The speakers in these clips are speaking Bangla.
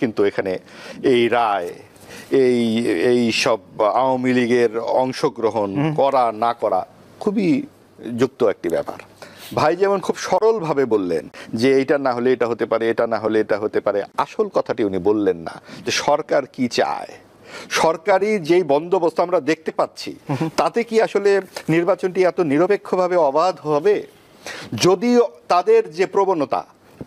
কিন্তু এখানে এই রায়, এই এই সব আওয়ামী লীগের অংশগ্রহণ করা না করা খুবই যুক্ত একটি ব্যাপার। ভাই যেমন খুব সরলভাবে বললেন যে এটা না হলে এটা হতে পারে, এটা না হলে এটা হতে পারে, আসল কথাটি উনি বললেন না যে সরকার কি চায়। সরকারি যেই বন্দোবস্ত আমরা দেখতে পাচ্ছি তাতে কি আসলে নির্বাচনটি এত নিরপেক্ষভাবে অবাধ হবে? যদিও তাদের যে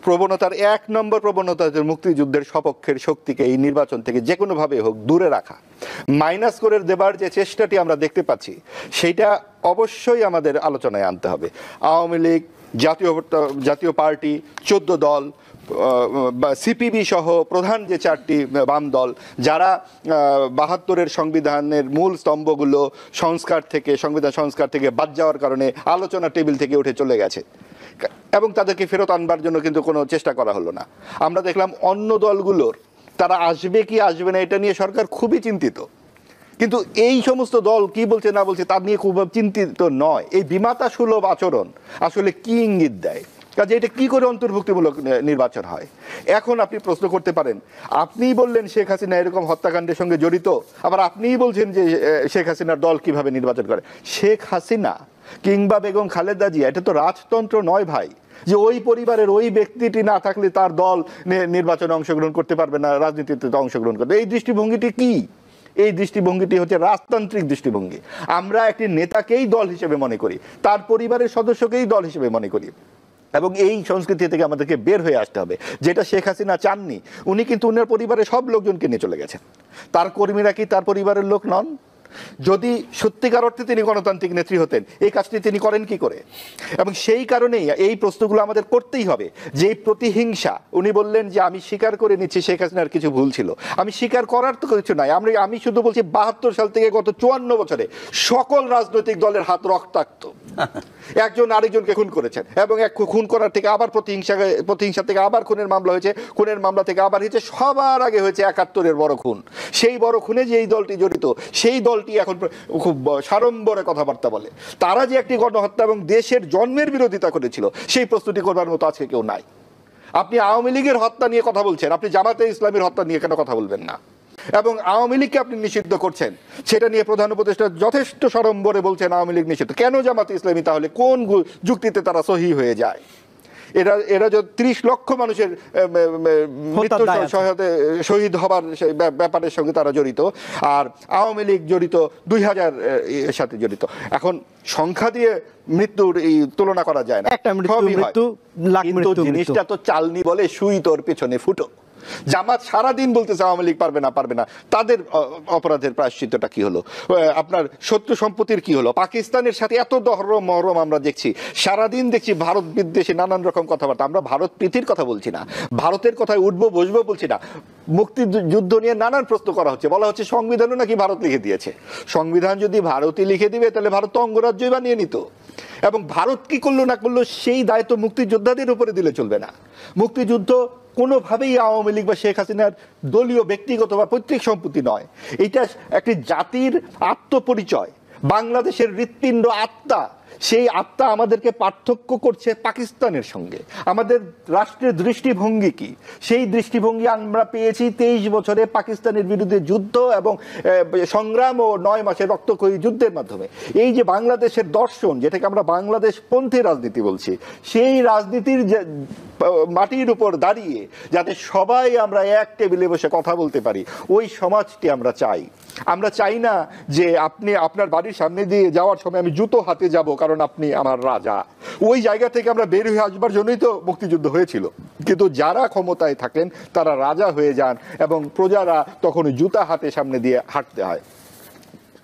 প্রবণতার ১ নম্বর প্রবণতা যে মুক্তিযুদ্ধের সপক্ষের শক্তিকে এই নির্বাচন থেকে যে কোনোভাবে হোক দূরে রাখা, মাইনাস করে দেবার যে চেষ্টাটি আমরা দেখতে পাচ্ছি, সেইটা অবশ্যই আমাদের আলোচনায় আনতে হবে। আওয়ামী লীগ, জাতীয় পার্টি, ১৪ দল, সিপিবি সহ প্রধান যে ৪টি বাম দল, যারা ৭২-এর সংবিধানের মূল স্তম্ভগুলো সংবিধান সংস্কার থেকে বাদ যাওয়ার কারণে আলোচনা টেবিল থেকে উঠে চলে গেছে এবং তাদেরকে ফেরত আনবার জন্য কিন্তু কোনো চেষ্টা করা হলো না। আমরা দেখলাম অন্য দলগুলোর তারা আসবে কি আসবে না এটা নিয়ে সরকার খুবই চিন্তিত, কিন্তু এই সমস্ত দল কি বলছে না বলছে তার নিয়ে খুব চিন্তিত নয়। এই বিমাতা সুলভ আচরণ আসলে কি ইঙ্গিত দেয়? কাজে এটা কি করে অন্তর্ভুক্তিমূলক নির্বাচন হয়? এখন আপনি প্রশ্ন করতে পারেন, আপনিই বললেন শেখ হাসিনা এরকম হত্যাকাণ্ডের সঙ্গে জড়িত, আবার আপনিই বলছেন যে শেখ হাসিনার দল কিভাবে নির্বাচন করে। শেখ হাসিনা কিংবা বেগম খালেদা জিয়া এটা তো রাজতন্ত্র নয় ভাই, যে ওই পরিবারের ওই ব্যক্তিটি না থাকলে তার দল নির্বাচনে অংশগ্রহণ করতে পারবে না, রাজনীতিতে অংশগ্রহণ করবে। এই দৃষ্টিভঙ্গিটি কি? এই দৃষ্টিভঙ্গিটি হচ্ছে রাজতান্ত্রিক দৃষ্টিভঙ্গি। আমরা একটি নেতাকেই দল হিসেবে মনে করি, তার পরিবারের সদস্যকেই দল হিসেবে মনে করি, এবং এই সংস্কৃতি থেকে আমাদেরকে বের হয়ে আসতে হবে, যেটা শেখ হাসিনা চাননি। উনি কিন্তু উনার পরিবারের সব লোকজনকে নিয়ে চলে গেছেন। তার কর্মীরা কি তার পরিবারের লোক নন? যদি সত্যিকার অর্থে তিনি গণতান্ত্রিক নেত্রী হতেন, এই কাজটি তিনি করেন কি করে? এবং সেই কারণেই এই প্রশ্নগুলো আমাদের করতেই হবে। যে প্রতিহিংসা, উনি বললেন যে আমি স্বীকার করে নিচ্ছি শেখ হাসিনার কিছু ভুল ছিল, আমি স্বীকার করার তো কিছু নাই। আমি শুধু বলছি ৭২ সাল থেকে গত ৫৪ বছরে সকল রাজনৈতিক দলের হাত রক্তাক্ত। একজন আরেকজনকে খুন করেছেন এবং এক খুন করার থেকে আবার প্রতিহিংসা থেকে আবার খুনের মামলা হয়েছে, খুনের মামলা থেকে আবার হয়েছে, সবার আগে হয়েছে ৭১-এর বড় খুন। সেই বড় খুনে যে এই দলটি জড়িত, সেই দলটি এখন খুব সাড়ম্বরে কথাবার্তা বলে। তারা যে একটি গণহত্যা এবং দেশের জন্মের বিরোধিতা করেছিল, সেই প্রস্তুতি করবার মতো আজকে কেউ নাই। আপনি আওয়ামী লীগের হত্যা নিয়ে কথা বলছেন, আপনি জামাতে ইসলামীর হত্যা নিয়ে কেন কথা বলবেন না? এবং আওয়ামী লীগকে আপনি নিষিদ্ধ করছেন, সেটা নিয়ে প্রধান উপদেষ্টা যথেষ্ট সড়ম্বরে বলছেন আওয়ামী লীগ নিষিদ্ধ। কেন জামাতে ইসলামী তাহলে কোন যুক্তিতে তারা সহি হয়ে যায়? এরা যে 30 লক্ষ মানুষের মৃত্যুর শহীদ হবার ব্যাপারের সঙ্গে তারা জড়িত, আর আওয়ামী লীগ জড়িত 2000 এর সাথে জড়িত। এখন সংখ্যা দিয়ে মৃত্যুর এই তুলনা করা যায় না, কিন্তু জিনিসটা তো চালনি বলে সুই তোর পেছনে ফুটো। জামাত সারাদিন বলতেছে আওয়ামী লীগ পারবে না, তাদের অপরাধের প্রায়শ্চিত্তটা কি হলো? আপনার শত্রু সম্পত্তির কি হলো? পাকিস্তানের সাথে এত মহরম আমরা দেখছি, সারাদিন দেখছি ভারত বিদ্বেষী নানান রকম কথাবার্তা। আমরা ভারত প্রীতির কথা বলছি না, ভারতের কথায় উঠবো বসবো বলছি না। মুক্তিযুদ্ধ নিয়ে নানান প্রশ্ন করা হচ্ছে, বলা হচ্ছে সংবিধানও নাকি ভারত লিখে দিয়েছে। সংবিধান যদি ভারতই লিখে দিবে তাহলে ভারত তো অঙ্গরাজ্যই বানিয়ে নিত। এবং ভারত কি করলো না করলো সেই দায়িত্ব মুক্তিযোদ্ধাদের উপরে দিলে চলবে না। মুক্তিযুদ্ধ কোনোভাবেই আওয়ামী লীগ বা শেখ হাসিনার দলীয় ব্যক্তিগত বা পৈতৃক সম্পত্তি নয়। এটা একটি জাতির আত্মপরিচয়, বাংলাদেশের হৃৎপিণ্ড, আত্মা। সেই আত্মা আমাদেরকে পার্থক্য করছে পাকিস্তানের সঙ্গে। আমাদের রাষ্ট্রের দৃষ্টিভঙ্গি কি? সেই দৃষ্টিভঙ্গি আমরা পেয়েছি 23 বছরে পাকিস্তানের বিরুদ্ধে যুদ্ধ এবং সংগ্রাম ও 9 মাসের রক্তক্ষয়ী যুদ্ধের মাধ্যমে। এই যে বাংলাদেশের দর্শন, যেটাকে আমরা বাংলাদেশ পন্থী রাজনীতি বলছি, সেই রাজনীতির মাটির উপর দাঁড়িয়ে যাতে সবাই আমরা এক টেবিলে বসে কথা বলতে পারি, ওই সমাজটি আমরা চাই। আমরা চাই না যে আপনি আপনার বাড়ির সামনে দিয়ে যাওয়ার সময় আমি জুতো হাতে যাব কারণ আপনি আমার রাজা। ওই জায়গা থেকে আমরা বের হয়ে আসবার জন্যই তো মুক্তিযুদ্ধ হয়েছিল। কিন্তু যারা ক্ষমতায় থাকেন তারা রাজা হয়ে যান এবং প্রজারা তখন জুতা হাতে সামনে দিয়ে হাঁটতে হয়।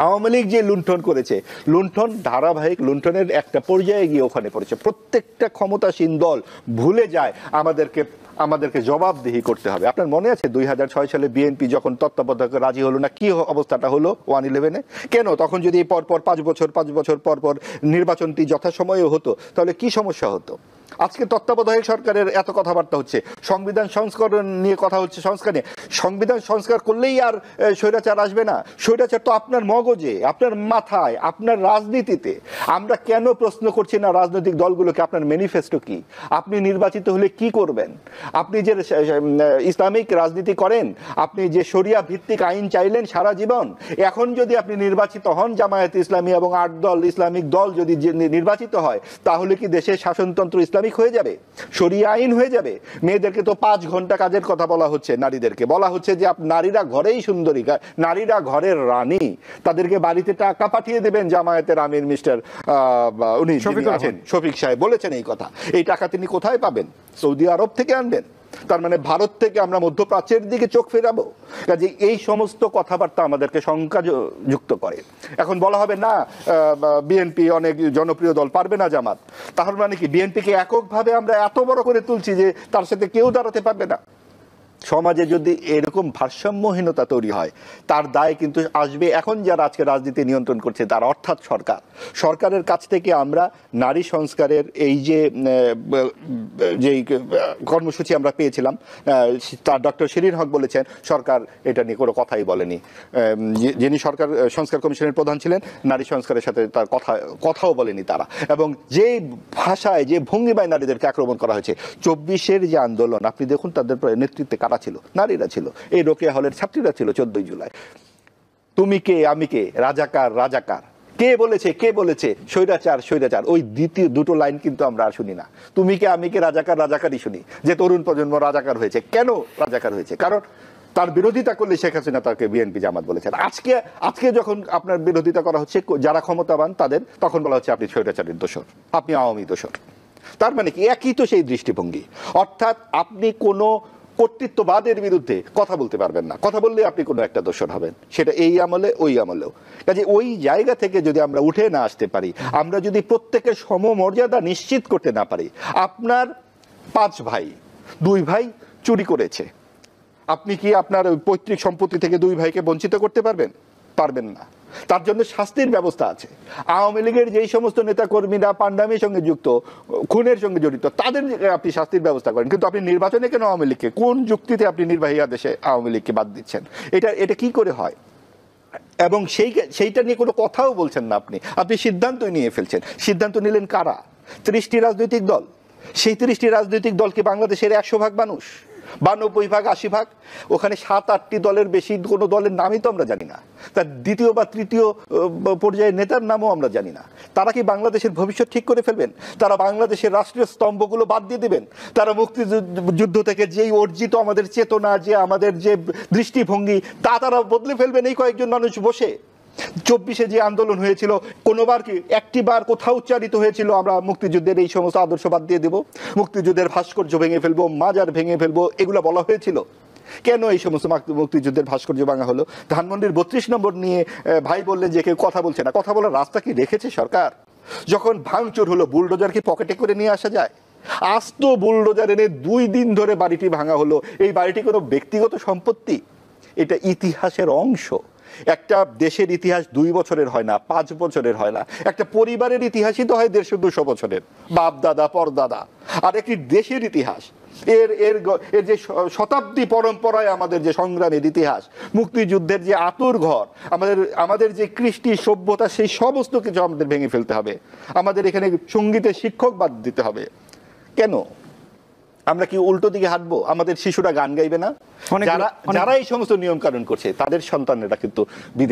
আওয়ামী লীগ যে লুণ্ঠন করেছে, লুণ্ঠন ধারাবাহিক লুণ্ঠনের একটা পর্যায়ে গিয়ে ওখানে পড়েছে। প্রত্যেকটা ক্ষমতাসীন দল ভুলে যায় আমাদেরকে জবাবদিহি করতে হবে। আপনার মনে আছে 2006 সালে বিএনপি যখন তত্ত্বাবধায়ক রাজি হলো না, কি অবস্থাটা হলো 111-এ? কেন? তখন যদি পরপর 5 বছর পর নির্বাচনটি যথাসময়ে হতো তাহলে কি সমস্যা হতো? আজকে তত্ত্বাবধায়ক সরকারের এত কথাবার্তা হচ্ছে, সংবিধান সংস্করণ নিয়ে কথা হচ্ছে, সংস্কার নিয়ে। সংবিধান সংস্কার করলেই আর স্বৈরাচার আসবে না? স্বৈরাচার তো আপনার মগজে, আপনার মাথায়, আপনার রাজনীতিতে। আমরা কেন প্রশ্ন করছি না রাজনৈতিক দলগুলোকে আপনার ম্যানিফেস্টো কি? আপনি নির্বাচিত হলে কি করবেন? আপনি যে ইসলামিক রাজনীতি করেন, আপনি যে শরিয়া ভিত্তিক আইন চাইলেন সারা জীবন, এখন যদি আপনি নির্বাচিত হন, জামায়াত ইসলামী এবং 8 দল ইসলামিক দল যদি নির্বাচিত হয়, তাহলে কি দেশের শাসনতন্ত্র ইসলামিক হয়ে যাবে, শরিয়া আইন হয়ে যাবে? মেয়েদেরকে তো 5 ঘন্টা কাজের কথা বলা হচ্ছে, নারীদেরকে বলা হচ্ছে যে নারীরা ঘরেই সুন্দরী, নারীরা ঘরের রানী, তাদেরকে বাড়িতে টাকা পাঠিয়ে দেবেন। জামায়াতের আমির মিস্টার উনি আছেন শফিক সাহেব বলেছেন এই কথা। এই টাকা তিনি কোথায় পাবেন? সৌদি আরব থেকে আনবেন? তার মানে ভারত থেকে আমরা মধ্যপ্রাচ্যের দিকে চোখ ফেরাবো? কাজে এই সমস্ত কথাবার্তা আমাদেরকে শঙ্কা যুক্ত করে। এখন বলা হবে না বিএনপি অনেক জনপ্রিয় দল, পারবে না জামাত। তাহলে মানে কি বিএনপিকে এককভাবে আমরা এত বড় করে তুলছি যে তার সাথে কেউ দাঁড়াতে পারবে না? সমাজে যদি এরকম ভারসাম্যহীনতা তৈরি হয়, তার দায় কিন্তু আসবে এখন যারা আজকে রাজনীতি নিয়ন্ত্রণ করছে তার, অর্থাৎ সরকারের কাছ থেকে আমরা নারী সংস্কারের এই যে কর্মসূচি আমরা পেয়েছিলাম, তার ডক্টর শিরিন হক বলেছেন সরকার এটা নিয়ে কোনো কথাই বলেনি। যিনি সরকার সংস্কার কমিশনের প্রধান ছিলেন, নারী সংস্কারের সাথে তার কথাও বলেনি তারা। এবং যে ভাষায়, যে ভঙ্গিমায় নারীদেরকে আক্রমণ করা হয়েছে, 24-এর যে আন্দোলন আপনি দেখুন, তাদের নেতৃত্বে কারা ছিল? নারীরা ছিল। এই রোকেয়া হলের ছাত্রীরা ছিল 14 জুলাই। তুমি কে আমি কে, রাজাকার, কে বলেছে স্বৈরাচার? ওই দ্বিতীয় দুটো লাইন কিন্তু আমরা আর শুনি না। তুমি কে আমি কে, রাজাকারই শুনি। যে তরুণ প্রজন্ম রাজাকার হয়েছে, কেন রাজাকার হয়েছে? কারণ তার বিরোধিতা করলে শেখ হাসিনা তাকে বিএনপি জামাত বলেছেন। আজকে যখন আপনার বিরোধিতা করা হচ্ছে যারা ক্ষমতাবান তাদের, তখন বলা হচ্ছে আপনি স্বৈরাচারের দোসর, আপনি আওয়ামী দোসর। তার মানে কি? একই তো সেই দৃষ্টিভঙ্গি। অর্থাৎ আপনি কোনো কর্তৃত্ববাদের বিরুদ্ধে কথা বলতে পারবেন না, কথা বললে আপনি কোনো একটা দোষর হবেন, সেটা এই আমলে ওই আমলেও। কাজে ওই জায়গা থেকে যদি আমরা উঠে না আসতে পারি, আমরা যদি প্রত্যেকের সমমর্যাদা নিশ্চিত করতে না পারি, আপনার 5 ভাই, 2 ভাই চুরি করেছে, আপনি কি আপনার পৈতৃক সম্পত্তি থেকে 2 ভাইকে বঞ্চিত করতে পারবেন? পারবেন না। তার জন্য শাস্তির ব্যবস্থা আছে। আওয়ামী লীগের যেই সমস্ত নেতা কর্মীরা পান্ডামির সঙ্গে যুক্ত, খুনের সঙ্গে জড়িত, তাদের আপনি শাস্তির ব্যবস্থা করেন, কিন্তু আপনি নির্বাচনে কেন আওয়ামী লীগকে, কোন যুক্তিতে আপনি নির্বাহী আদেশে আওয়ামী লীগকে বাদ দিচ্ছেন? এটা কি করে হয়? এবং সেইটা নিয়ে কোনো কথাও বলছেন না আপনি সিদ্ধান্তই নিয়ে ফেলছেন। সিদ্ধান্ত নিলেন কারা? 30টি রাজনৈতিক দল। সেই 30টি রাজনৈতিক দল কি বাংলাদেশের 100 ভাগ মানুষ, 92 ভাগ, 80 ভাগ? ওখানে 7-8টি দলের বেশি কোনো দলের নামই তো আমরা জানি না, তার দ্বিতীয় বা তৃতীয় পর্যায়ের নেতার নামও আমরা জানি না। তারা কি বাংলাদেশের ভবিষ্যৎ ঠিক করে ফেলবেন? তারা বাংলাদেশের রাষ্ট্রীয় স্তম্ভগুলো বাদ দিয়ে দেবেন? তারা মুক্তিযুদ্ধ থেকে যেই অর্জিত আমাদের চেতনা, যে আমাদের যে দৃষ্টিভঙ্গি, তারা বদলে ফেলবেন এই কয়েকজন মানুষ বসে? 24-এ যে আন্দোলন হয়েছিল, কোনোবার কি একটি বার কোথাও উচ্চারিত হয়েছিল আমরা মুক্তিযুদ্ধের এই সমস্ত আদর্শ বাদ দিয়ে দেব, মুক্তিযুদ্ধের ভাস্কর্য ভেঙে ফেলবো, মাজার ভেঙে ফেলবো, এগুলো বলা হয়েছিল? কেন এই সমস্ত মুক্তিযুদ্ধের ভাস্কর্য ভাঙা হলো? ধানমন্ডির 32 নম্বর নিয়ে ভাই বললেন যে কেউ কথা বলছে না। কথা বলার রাস্তা কি রেখেছে সরকার? যখন ভাঙচুর হলো, বুলডোজার কি পকেটে করে নিয়ে আসা যায়? আস্ত বুলডোজার এনে 2 দিন ধরে বাড়িটি ভাঙা হলো। এই বাড়িটি কোনো ব্যক্তিগত সম্পত্তি, এটা ইতিহাসের অংশ। একটা দেশের ইতিহাস 2 বছরের হয় না, 5 বছরের হয় না। একটা পরিবারের ইতিহাসই তো হয় 150-200 বছরের, বাপ দাদা পরদাদা। আর একটি দেশের ইতিহাস, এর যে শতাব্দী পরম্পরায় আমাদের যে সংগ্রামের ইতিহাস, মুক্তিযুদ্ধের যে আতুর ঘর, আমাদের যে কৃষ্টি সভ্যতা, সেই সমস্ত কিছু আমাদের ভেঙে ফেলতে হবে। আমাদের এখানে সঙ্গীতের শিক্ষক বাদ দিতে হবে। কেন? আমরা কি উল্টো দিকে হাঁটবো? আমাদের শিশুরা গান গাইবে না? যারা এই সমস্ত নিয়ম কানুন করছে, তাদের সন্তানেরা কিন্তু